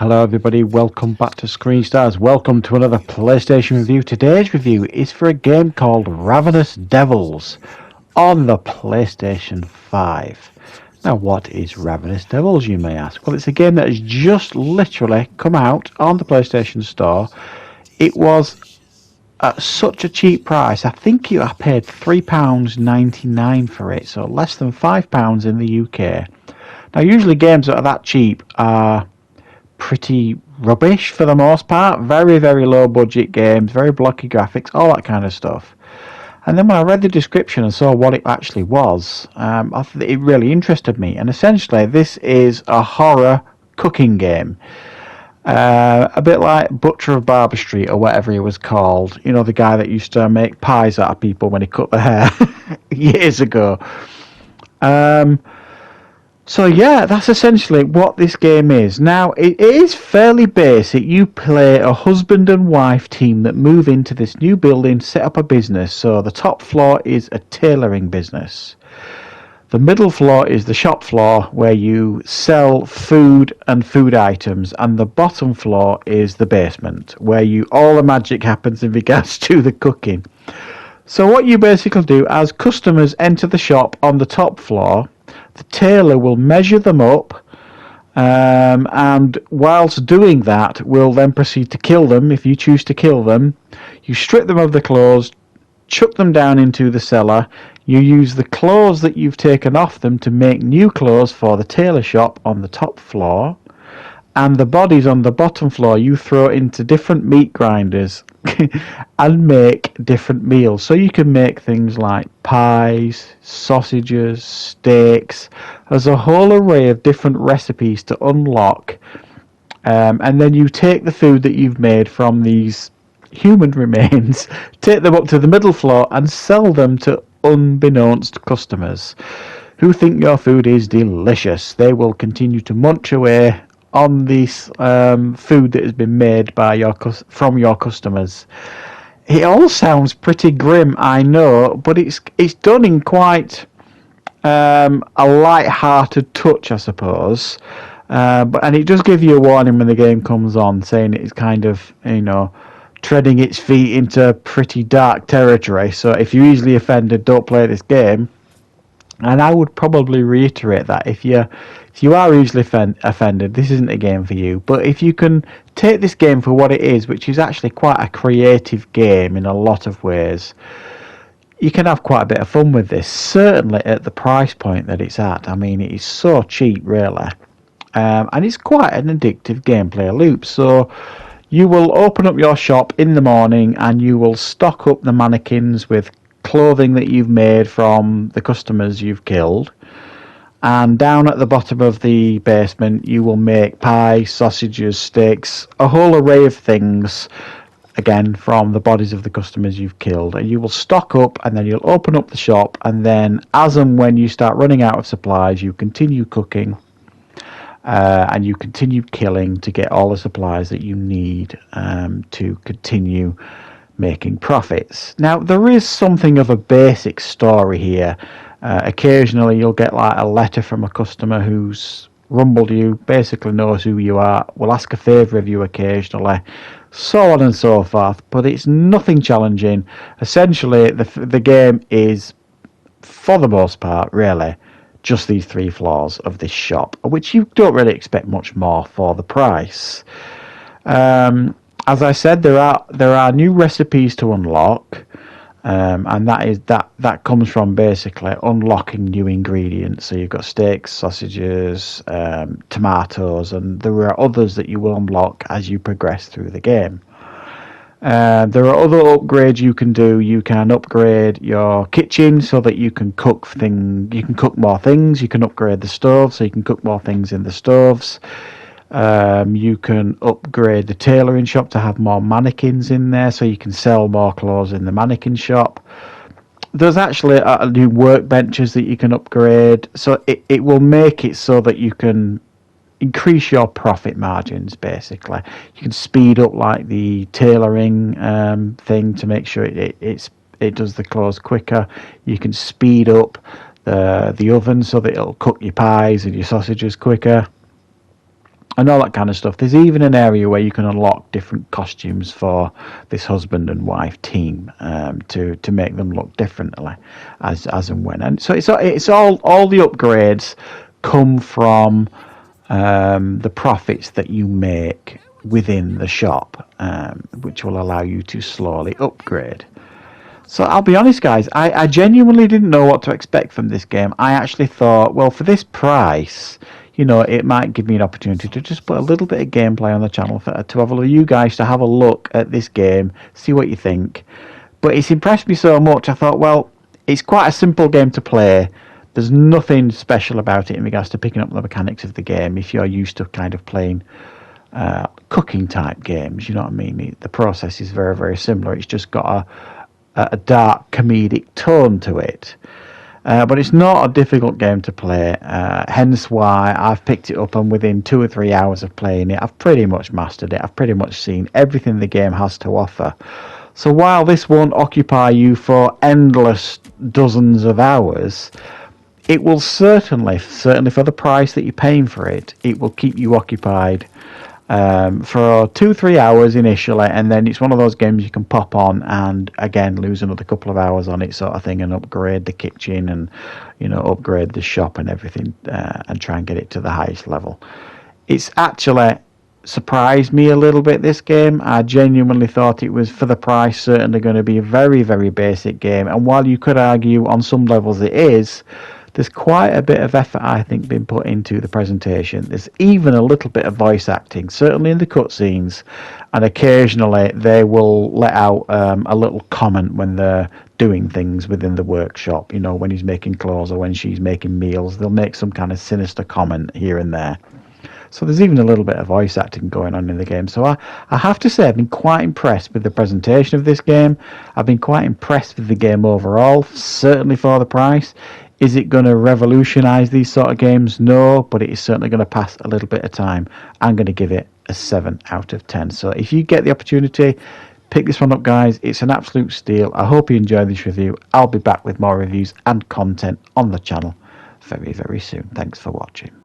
Hello everybody, welcome back to Screenstars. Welcome to another PlayStation review. Today's review is for a game called Ravenous Devils on the PlayStation 5. Now what is Ravenous Devils, you may ask? Well, it's a game that has just literally come out on the PlayStation Store. It was at such a cheap price. I think I paid £3.99 for it, so less than £5 in the UK. Now usually games that are that cheap are pretty rubbish for the most part. Very, very low budget games, very blocky graphics, all that kind of stuff. And then when I read the description and saw what it actually was, it really interested me. And essentially, this is a horror cooking game. A bit like Butcher of Barber Street or whatever he was called. You know, the guy that used to make pies out of people when he cut their hair years ago. So yeah, that's essentially what this game is. Now, it is fairly basic. You play a husband and wife team that move into this new building, set up a business. So the top floor is a tailoring business. The middle floor is the shop floor where you sell food and food items. And the bottom floor is the basement where all the magic happens in regards to the cooking. So what you basically do as customers enter the shop on the top floor, the tailor will measure them up, and whilst doing that, will then proceed to kill them. If you choose to kill them, you strip them of the clothes, chuck them down into the cellar. You use the clothes that you've taken off them to make new clothes for the tailor shop on the top floor, and the bodies on the bottom floor you throw into different meat grinders and make different meals. So you can make things like pies, sausages, steaks. There's a whole array of different recipes to unlock, and then you take the food that you've made from these human remains, take them up to the middle floor and sell them to unbeknownst customers who think your food is delicious. They will continue to munch away on this food that has been made by from your customers. It all sounds pretty grim, I know, but it's done in quite a light-hearted touch, I suppose. And it does give you a warning when the game comes on, saying it's kind of, treading its feet into pretty dark territory. So if you're easily offended, don't play this game. And I would probably reiterate that if you are easily offended, this isn't a game for you. But if you can take this game for what it is, which is actually quite a creative game in a lot of ways, you can have quite a bit of fun with this, certainly at the price point that it's at. I mean, it is so cheap, really. And it's quite an addictive gameplay loop. So you will open up your shop in the morning and you will stock up the mannequins with clothing that you've made from the customers you've killed. And down at the bottom of the basement, you will make pies, sausages, steaks, a whole array of things, again, from the bodies of the customers you've killed. And you will stock up, and then you'll open up the shop, and then as and when you start running out of supplies, you continue cooking, and you continue killing to get all the supplies that you need to continue making profits. Now, there is something of a basic story here. Occasionally you'll get like a letter from a customer who's rumbled you, basically knows who you are, will ask a favour of you occasionally, so on and so forth, but it's nothing challenging. Essentially the game is, for the most part, really just these three floors of this shop, which you don't really expect much more for the price. As I said, there are new recipes to unlock, and that comes from basically unlocking new ingredients. So you've got steaks, sausages, tomatoes, and there are others that you will unlock as you progress through the game. There are other upgrades you can do. You can upgrade your kitchen so that you can cook more things. You can upgrade the stove so you can cook more things in the stoves. You can upgrade the tailoring shop to have more mannequins in there so you can sell more clothes in the mannequin shop. There's actually new workbenches that you can upgrade, so it will make it so that you can increase your profit margins. Basically, you can speed up like the tailoring thing to make sure it does the clothes quicker. You can speed up the oven so that it'll cook your pies and your sausages quicker. and all that kind of stuff. There's even an area where you can unlock different costumes for this husband and wife team, to make them look differently as and when. And so it's all the upgrades come from the profits that you make within the shop, which will allow you to slowly upgrade. So I'll be honest, guys, I genuinely didn't know what to expect from this game. I actually thought, well, for this price, it might give me an opportunity to just put a little bit of gameplay on the channel to have you guys to have a look at this game, see what you think. But it's impressed me so much, I thought, well, it's quite a simple game to play. There's nothing special about it in regards to picking up the mechanics of the game if you're used to kind of playing cooking type games, you know what I mean? The process is very, very similar. It's just got a dark comedic tone to it. But it's not a difficult game to play, hence why I've picked it up, and within 2 or 3 hours of playing it, I've pretty much mastered it. I've pretty much seen everything the game has to offer. So while this won't occupy you for endless dozens of hours, it will certainly for the price that you're paying for it, it will keep you occupied for 2-3 hours initially, and then it's one of those games you can pop on and again lose another couple of hours on it, sort of thing, and upgrade the kitchen and upgrade the shop and everything, and try and get it to the highest level. It's actually surprised me a little bit, this game. I genuinely thought it was, for the price, certainly going to be a very, very basic game, and while you could argue on some levels it is, there's quite a bit of effort, I think, been put into the presentation. There's even a little bit of voice acting, certainly in the cutscenes, and occasionally they will let out a little comment when they're doing things within the workshop. When he's making clothes or when she's making meals, they'll make some kind of sinister comment here and there. So there's even a little bit of voice acting going on in the game. So I have to say I've been quite impressed with the presentation of this game. I've been quite impressed with the game overall, certainly for the price. Is it going to revolutionise these sort of games? No, but it is certainly going to pass a little bit of time. I'm going to give it a 7 out of 10. So if you get the opportunity, pick this one up, guys. It's an absolute steal. I hope you enjoyed this review. I'll be back with more reviews and content on the channel very, very soon. Thanks for watching.